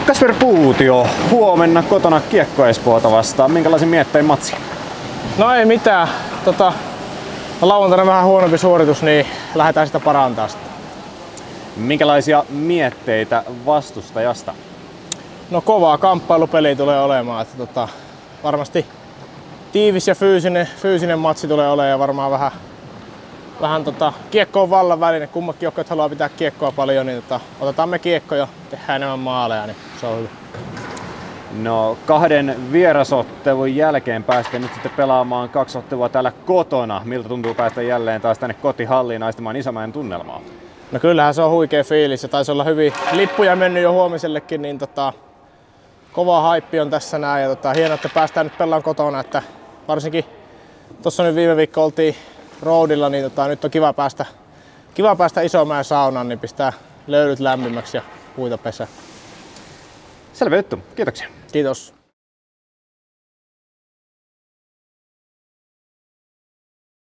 Kasper Puutio, huomenna kotona Kiekko Espoota vastaan. Minkälaisin miettein matsi? No ei mitään. Lauantaina vähän huonompi suoritus, niin lähdetään sitä parantamaan sitä. Minkälaisia mietteitä vastustajasta? No kovaa kamppailupeli tulee olemaan. Varmasti tiivis ja fyysinen matsi tulee olemaan ja varmaan vähän kiekko on vallan väline. Kummatkin joukkueet haluaa pitää kiekkoa paljon, niin otetaan me kiekko ja tehdään enemmän maaleja, niin se on hyvä. No 2 vierasottelun jälkeen pääsette nyt sitten pelaamaan 2 ottelua täällä kotona. Miltä tuntuu päästä jälleen taas tänne kotihalliin aistimaan Isomäen tunnelmaa? No kyllähän se on huikea fiilis ja taisi olla hyvin lippuja mennyt jo huomisellekin, niin kova haippi on tässä näin ja hienoa, että päästään nyt pelaamaan kotona, että varsinkin tuossa nyt viime viikko oltiin roadilla, niin nyt on kiva päästä Isomäen saunaan, niin pistää löydyt lämpimäksi ja puita pesää. Selvä juttu, kiitoksia. Kiitos.